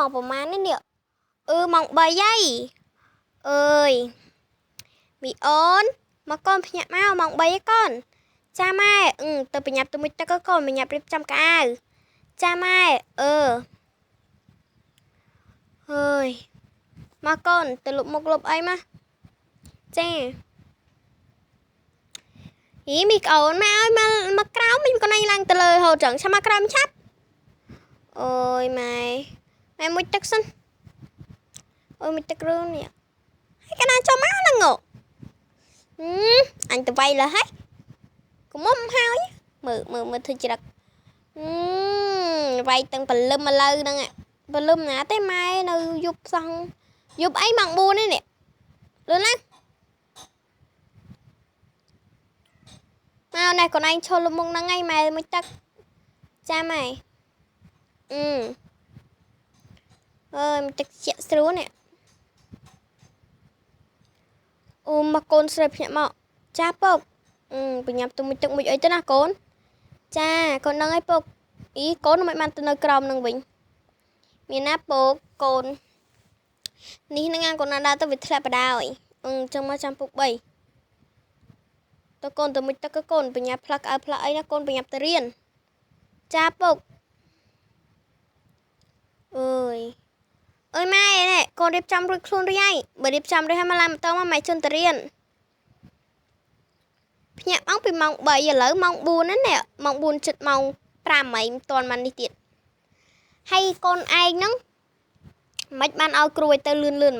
mongប្រមាណនេះម៉ោង3ហើយអើយមីអូនមកកូនភ្ញាក់មកម៉ោង3ហើយកូនចាម៉ែទៅប្រញាប់ទៅមុជទឹកកូនប្រញាប់រៀបចំកៅអៅចាម៉ែហើយមកកូនទៅលុបមុខលុបអីមកចាហីមីកូនមកឲ្យមកក្រោមមិនកូនឯងឡើងទៅលើហូតចឹងឆាប់មកក្រោមឆាប់អូយម៉ែមុជទឹកសិនអូយមុជទឹករឿងនេះហើយកណាចូលមកហ្នឹងអញទៅវាយលើហើយកុំមុំហើយមើលធ្វើច្រឹកវាយទាំងព្រលឹមឥឡូវហ្នឹងព្រលឹមណាទេម៉ែនៅយប់សោះយប់អីម៉ោង4នេះលឿនណាមកណែកូនឯងឈរលុបមុខហ្នឹងឯងម៉ែមុជទឹកចាម៉ែមុជទឹកជាក់ស្រួលនេះអូមកកូនស្រីភ្ញាក់មកចាពុកបញ្ញាប់ទៅមុជទឹកមុជអីទៅណាកូនចាកូនដឹងអីពុកអីកូនមិនបានទៅនៅក្រោមនឹងវិញមានណាពុកកូននេះនឹងកូនណាដើរទៅវាធ្លាក់បដ ாய் ចឹងមកចាំពុក3តើកូនទៅមុជទឹកកូនបញ្ញាប់ផ្លាក់អើផ្លាក់អីណាកូនបញ្ញាប់ទៅរៀនចាពុកអើយម៉ែនេះកូនរៀបចំរួចខ្លួនរួចហើយបើរៀបចំរួចហើយមកឡើងម៉ូតូមកម៉ែជន់ទៅរៀនភ្ញាក់មកពីម៉ោង3ឥឡូវម៉ោង4ហ្នឹងម៉ោង4ជិតម៉ោង5ហើយមិនទាន់បាននេះទៀតហើយកូនឯងហ្នឹងមិនបានឲ្យគ្រូឲ្យទៅលឿនម៉ែ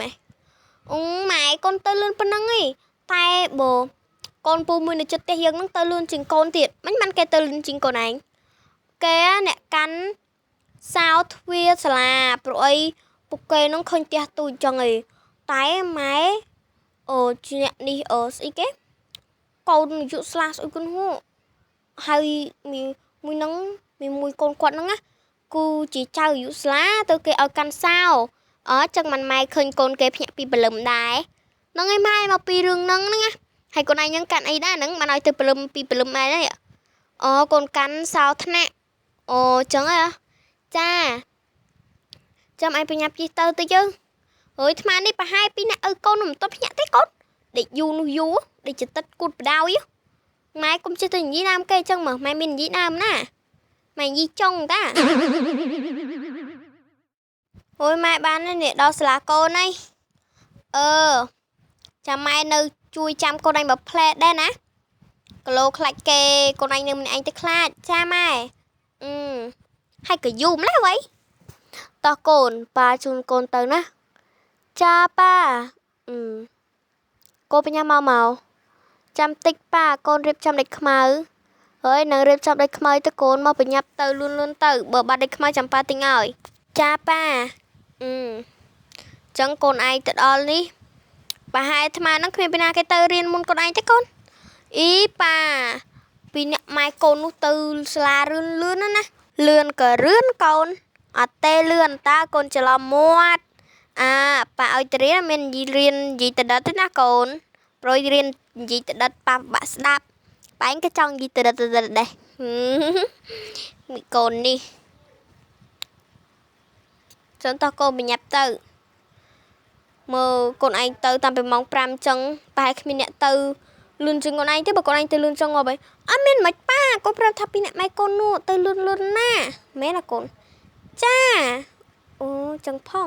ម៉ែកូនទៅលឿនប៉ុណ្ណឹងឯងតែបើកូនពូមួយនៅចិត្តផ្ទះយើងហ្នឹងទៅលឿនជាងកូនទៀតមិនបានគេទៅលឿនជាងកូនឯងគេអ្នកកាន់សោទ្វារសាលាព្រោះអីពួកគេនឹងឃើញផ្ទះទូចចឹងឯងតែម៉ែជាអ្នកនេះស្អីគេកូនយុស្លាស្អុយគុណហូហើយមួយនឹងមួយកូនគាត់ហ្នឹងណាគូជាចៅយុស្លាទៅគេឲ្យកាន់សោចឹងមិនម៉ែឃើញកូនគេភ្ញាក់ពីព្រលឹមដែរហ្នឹងឯងម៉ែមកពីរឿងហ្នឹងណាហើយកូនឯងហ្នឹងកាន់អីដែរហ្នឹងបានឲ្យទៅព្រលឹមពីព្រលឹមដែរកូនកាន់សោថ្នាក់ចឹងហ៎ចាចាំឯងបញ្ញាប់ជិះទៅយើងហើយអាត្មានេះប្រហែលពីអ្នកឲ្យកូនមិនទាន់ភ្ញាក់ទេកូនដេកយូរនោះយូរដេកចិត្តគូតបដ ாய் ម៉ែកុំចេះទៅនិយាយដើមគេចឹងមើលម៉ែមាននិយាយដើមណាម៉ែនិយាយចុងតាអូយម៉ែបាននេះដល់សាលាកូនហើយចាំម៉ែនៅជួយចាំកូនឯងបើផ្លែដែរណាគីឡូខ្លាច់គេកូនឯងនៅម្នាក់ឯងទៅខ្លាចចាម៉ែហើយក៏យូរម្លេះវ៉ៃតោះកូនប៉ាជូនកូនទៅណាចាប៉ាកូនបញ្ញាមកចាំតិចប៉ាកូនរៀបចំដេកខ្មៅហើយនឹងរៀបចំដេកខ្មៅទៅកូនមកបញ្ញាប់ទៅលឿនទៅបើបាត់ដេកខ្មៅចាំប៉ាទិញឲ្យចាប៉ាចឹងកូនឯងទៅដល់នេះប្រហែលអាត្មានឹងគ្មានពីណាគេទៅរៀនមុនកូនឯងទេកូនអីប៉ាពីអ្នកម៉ែកូននោះទៅសាលាលឿនណាលឿនក៏រឿនកូនអត់ទេលឿនតើកូនច្រឡំមាត់ប៉ាឲ្យទៅរៀនមានរៀននិយាយទៅដិតទេណាកូនប្រួយរៀននិយាយទៅដិតប៉ាបាក់ស្ដាប់ប៉ែងក៏ចង់និយាយទៅដិតដែរមីកូននេះចឹងតោះកូនបញ្ញាប់ទៅមើលកូនឯងទៅតាំងពីម៉ោង5ចឹងប្រហែលគ្មានអ្នកទៅលឿនជាងកូនឯងទេបើកូនឯងទៅលឿនចឹងងាប់ហើយអត់មានមិនប៉ាកូនប្រាប់ថាពីអ្នកម៉ែកូននោះទៅលឿនណាមែនណាកូនចាចឹងផង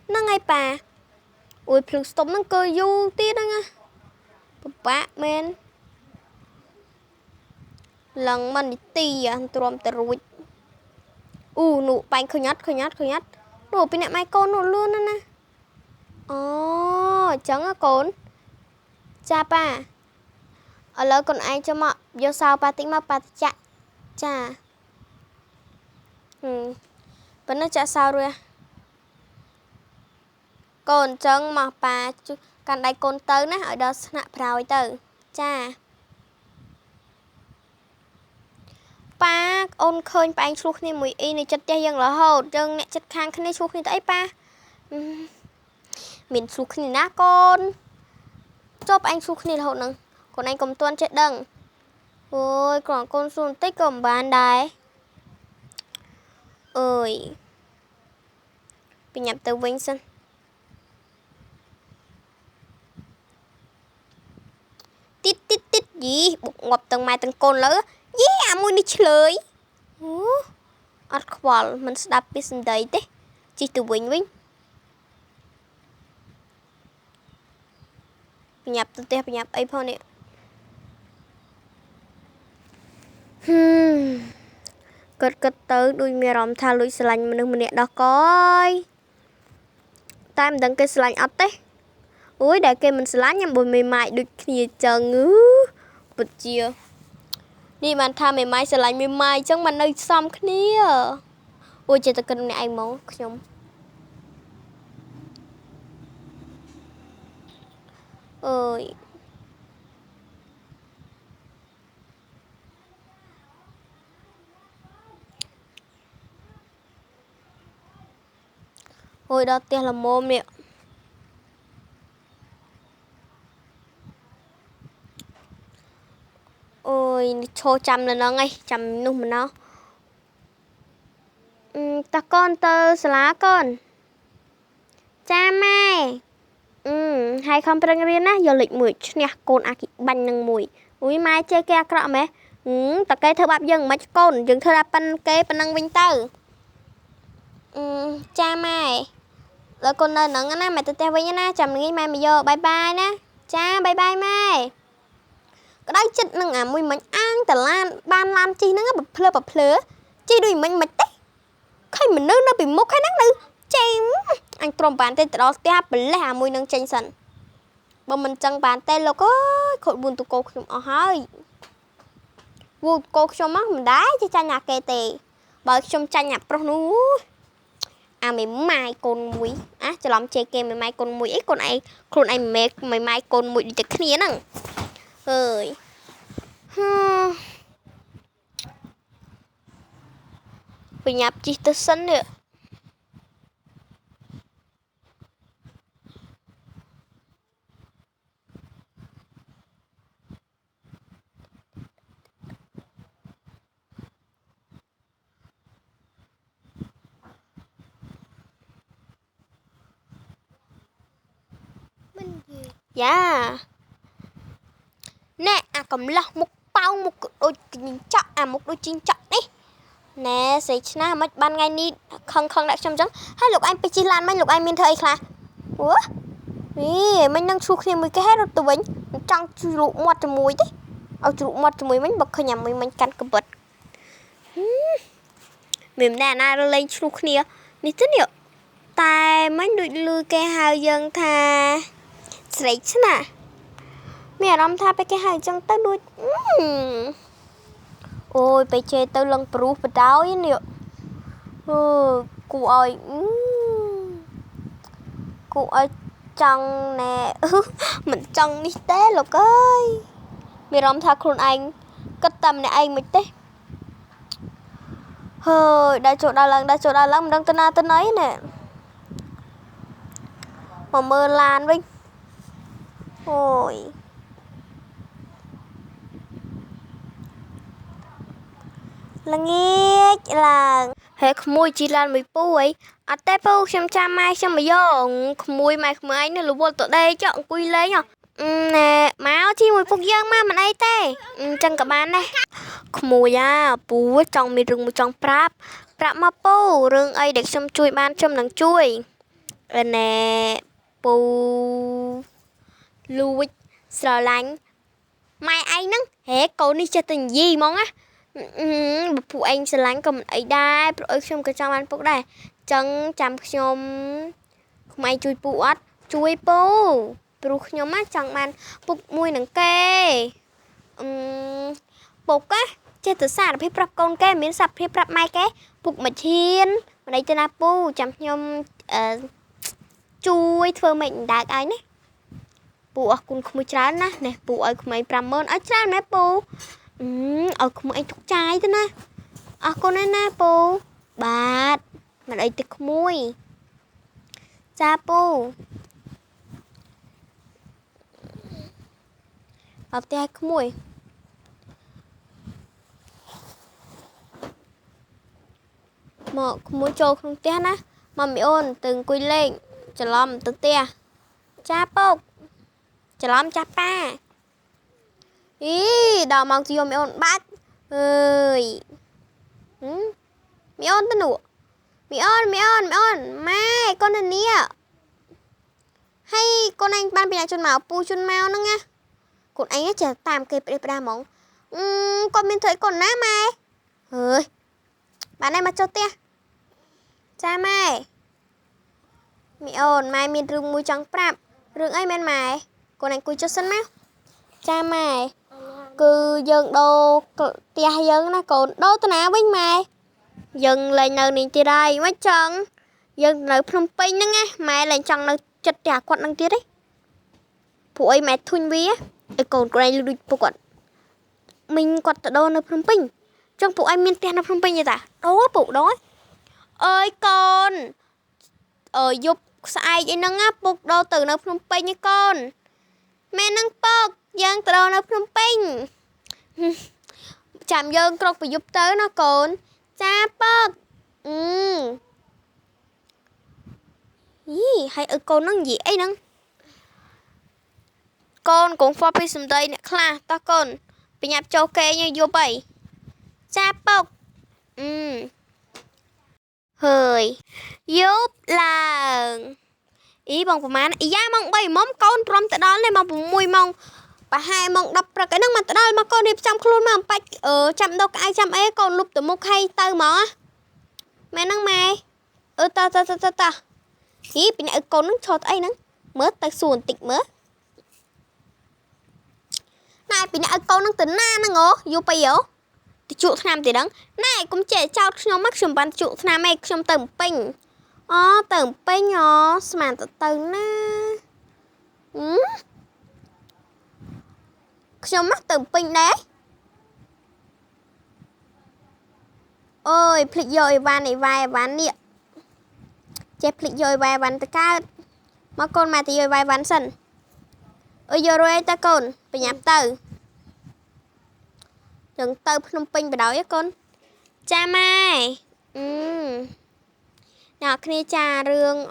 ហ្នឹងហើយប៉ាអូយភ្លឺស្តុំហ្នឹងក៏យូរទៀតហ្នឹងពិបាកមែនឡើងមិននីតិទ្រាំទៅរួចនោះបាញ់ឃើញអត់នោះពីអ្នកម៉ែកូននោះលឿនណាចឹងកូនចាប៉ាឥឡូវកូនឯងចូលមកយកសោប៉ាតិចមកប៉ាចាក់ចាប៉ុណ្ណឹងចាក់សោរួចកូនចឹងមកប៉ាកាន់ដៃកូនទៅណាឲ្យដល់ស្នាក់ប្រោយទៅចាប៉ាអូនឃើញប៉ែងឆ្លោះគ្នាមួយអ៊ីនៅចិត្តផ្ទះយើងរហូតយើងអ្នកចិត្តខាងគ្នាឆ្លោះគ្នាទៅអីប៉ាមានឆ្លោះគ្នាណាកូនចុះប៉ែងឆ្លោះគ្នារហូតហ្នឹងកូនឯងកុំទាន់ចេះដឹងអូយគ្រាន់កូនសួរបន្តិចក៏មិនបានដែរអើយ បញ្ញាប់ទៅវិញសិនទីតយីបុកងាប់ទាំងម៉ែទាំងកូនលើយីអាមួយនេះឆ្លើយអូអត់ខ្វល់មិនស្ដាប់ពីសម្ដីទេជីទៅវិញបញ្ញាប់ទៅផ្ទះបញ្ញាប់អីផងនេះគិតទៅដូចមានអារម្មណ៍ថាលួចស្រឡាញ់មនុស្សម្នាក់ដោះកយតែមិនដឹងគេស្រឡាញ់អត់ទេអូយដែលគេមិនស្រឡាញ់ញ៉ាំបុយមេម៉ាយដូចគ្នាចឹងពិតជានេះបានថាមេម៉ាយស្រឡាញ់មេម៉ាយចឹងមិននៅសំគ្នាអូយចេះតែគិតម្នាក់ឯងមកខ្ញុំអើយអូយដល់ផ្ទះល្មមនេះអូយឈរចាំនៅហ្នឹងឯងចាំនោះមិនណោះតាកូនទៅសាលាកូនចាម៉ែហើយខំប្រឹងរៀនណាយកលេខ1ឈ្នះកូនអាគិបាញ់នឹងមួយអូយម៉ែចេះគេអាក្រក់ម៉ែតាគេធ្វើបាបយើងមិនកូនយើងធ្វើតែប៉ុនគេប៉ុណ្ណឹងវិញទៅចាម៉ែដល់កូននៅហ្នឹងណាម៉ែទៅផ្ទះវិញណាចាំងាយម៉ែមកយកបាយបាយណាចាបាយបាយម៉ែក្តៅចិត្តនឹងអាមួយមិញអាងតឡានបានឡានជីហ្នឹងប្រភ្លើជីដូចមិញមិនទេឃើញមនុស្សនៅពីមុខហ្នឹងនៅចេញអញព្រមបានទេទៅដល់ផ្ទះប្រលេះអាមួយនឹងចេញសិនបើមិនចឹងបានទេលោកអើយខូច4តកោខ្ញុំអស់ហើយវូតកោខ្ញុំមកមិនដែរចេះចាញ់អាគេទេបើខ្ញុំចាញ់អាប្រុសនោះអាមេម៉ាយកូនមួយច្រឡំជេគេមេម៉ាយកូនមួយអីកូនឯងខ្លួនឯងមេម៉ាយកូនមួយដូចតែគ្នាហ្នឹងអើយបញ្ញាប់ជីទៅសិននេះយ៉ាណែអាកំឡោះមុខប៉ោងមុខដូចជីងចក់អាមុខដូចជីងចក់នេះណែស្រីឆ្នះមិនបានថ្ងៃនេះខឹងដាក់ខ្ញុំអញ្ចឹងហើយលោកឯងទៅជិះឡានមិញលោកឯងមានធ្វើអីខ្លះអូនេះមិញនឹងឈូគ្នាមួយគេហេរត់ទៅវិញចង់ជ្រូកមាត់ជាមួយទេឲ្យជ្រូកមាត់ជាមួយមិញបើឃើញអាមួយមិញកាន់កបិតមានណែណាលេងឈ្លោះគ្នានេះទៅនេះតែមិញដូចលឺគេហៅយើងថាស្រីឆ្នះមានអារម្មណ៍ថាពេលគេហៅអញ្ចឹងទៅដូចអូយពេលជេទៅលឹងព្រុសបដោយនេះគូឲ្យចង់ណែមិនចង់នេះទេលោកអើយមានអារម្មណ៍ថាខ្លួនឯងគិតតែម្នាក់ឯងមិនទេហើយដើរចូលដើរឡើងមិនដឹងទៅណាទៅណីណែមកមើលឡានវិញអូយល្ងាចឡើងហេក្មួយជីឡានមួយពូអីអត់ទេពូខ្ញុំចាំម៉ែខ្ញុំមកយកក្មួយម៉ែក្មួយឯងនៅរវល់ទៅដេកចុះអង្គុយលេងណែមកជីមួយពុកយើងមកមិនអីទេអញ្ចឹងក៏បានដែរក្មួយពូចង់មានរឿងមួយចង់ប្រាប់មកពូរឿងអីដែលខ្ញុំជួយបានខ្ញុំនឹងជួយណែពូលួចស្រឡាញ់ម៉ែឯងហ្នឹងហេកូននេះចេះតែនិយាយហ្មងណាបើពួកឯងស្រឡាញ់ក៏មិនអីដែរព្រោះអីខ្ញុំក៏ចង់បានពុកដែរចឹងចាំខ្ញុំខ្មែរជួយពូអត់ជួយពូព្រោះខ្ញុំចង់បានពុកមួយនឹងគេពុកចេះតែសារភាពប្រាប់កូនគេមានសារភាពប្រាប់ម៉ែគេពុកមិនហ៊ានមិនអីទេណាពូចាំខ្ញុំជួយធ្វើម៉េចដើកឲ្យណាពូអរគុណក្មួយច្រើនណាស់នេះពូឲ្យក្មេង50000ឲ្យច្រើនណាពូឲ្យក្មួយឯងទុកចាយទៅណាអរគុណណាពូបាទមិនអីទេក្មួយចាពូអត់ផ្ទះក្មួយមកក្មួយចូលក្នុងផ្ទះណា Mami ôn từng quy lên Chả lom từ tia Cha bốc Chả lom cha pa Ý đào mong cho mẹ ôn bắt ơi mẹ ôn tên nụ mẹ ôn mai con này nè hay con anh ban bị chun màu pu chun màu nữa nha con anh ấy chả tạm kịp để ra mong con mình thấy con ná mai ơi bạn này mà cho tia cha mai mẹ ôn mai mình rừng mùi trắng prap rừng ấy men mày con anh cùi cho sân máu cha mày cứ dừng đồ tia dừng nó còn đâu tao nào bên mày dừng lại nơi này thì đây mấy chân dừng lại Phnom Penh nữa nghe mày lại chân nó chật trả quận năng tiết đấy phụ ấy mẹ thun vía còn con anh lưu phụ quận mình quật ở đâu nơi Phnom Penh trong phụ anh miền tiền nơi Phnom Penh vậy ta đó phụ đó ơi con dục sai vậy nâng áp buộc đâu từ nơi Phnom Penh như con mẹ nâng bọc dân từ đâu nơi Phnom Penh chạm dân cột phải giúp tới nó con cha bọc hay con nâng gì ấy nâng con cũng phó bị xùm đây nè khla ta con bị nhập châu kê như vô bầy cha bọc hơi giúp là ý bằng của má ý da mong bầy móm con trong tại đó lên mong mùi mong và hai mong đập ra cái nước mặt tại đó mà con đi trong luôn mà bạch ở chăm đâu ai chăm ấy con lục từ mục hay tơ mỏ mẹ nâng mày ta ý bị nãy con nâng cho ấy nâng mớt ta xuồng tịch mớt này bị nãy con nâng tính na nâng ngó vô bây giờ thì chuột nam thì đắng này cũng trẻ trao cho mắt xùm bàn chuột nam ấy trong tầng pin tầng pin nhỏ màn từ từ na trong mắt tầng pin đấy ôi phịch rồi van này vài ván nè chép phịch rồi vài ván ta cao mà con mà thì rồi vài ván sần ôi giờ rồi ta con phải nhập từ đừng từ Phnom Penh vào đó với con cha mai nào khi cha rương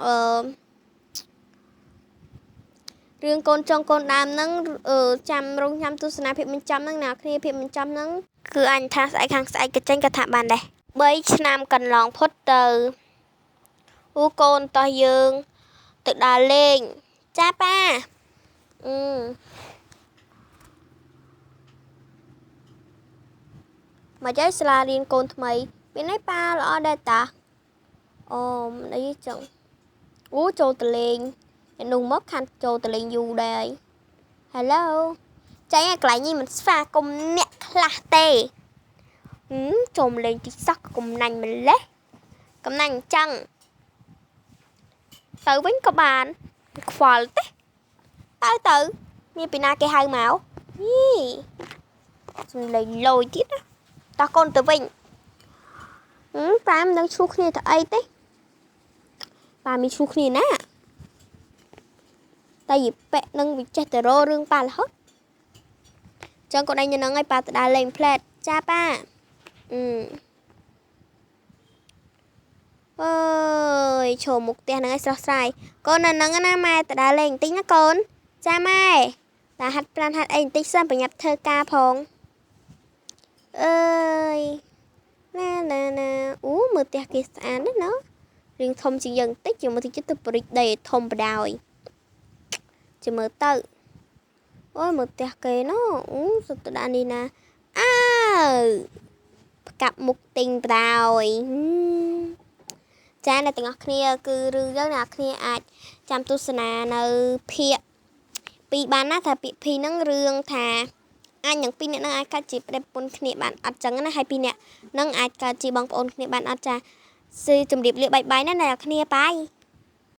rương con trong con đam nâng chăm rung chăm tu sna phiền mình chăm nâng nào khi phiền mình chăm nâng cứ anh tha sai khang sai cái tranh cái thảm bàn đây bây nam cần lòng phốt từ u con to dương tự đà lên cha pa mà trái sla riêng con mày bên ấy pa là ở đây ta đấy chồng châu tự lên nung mất khăn châu tự lên dù đây hello trái lại như mình pha cùng nè là tê trồm lên tí sắc cùng nành mình lết cầm nành chăng tự bánh các bạn khoa tới tự như pina cái hai máu lên lôi tiếp đó ta con từ vinh ba em đang chúc như thế ấy đấy ba mình chúc như nè tại vì bé nâng bị chết từ rô rương ba là hết chẳng còn đây như nâng ai ba đã lên plate cha ba ơi chỗ một tiền nâng ai sơ sai con nâng nâng anh mai đã lên tính nó con cha mai là hạt plan hạt anh tích xâm phải nhập thơ ca phong ơi nè mưa tè kia sáng đấy nó riêng thông chỉ dần tích nhưng mà thì chất tự đầy thông và đào chỉ mở tự ôi mưa tè kia nó sao tự đã đi nè cặp một tình đào cha này tình ngọc kia cứ rư giấc nào kia chăm tu sna nơ phe bị bán á thà bị phi nâng rương thà anh những pin này nâng ai cả chỉ để bôn khné bạn ăn trắng này hai pin nè nâng ai cả chỉ bằng bôn khné bạn ăn trà sư chùm điệp liệu bài bài này là khné bài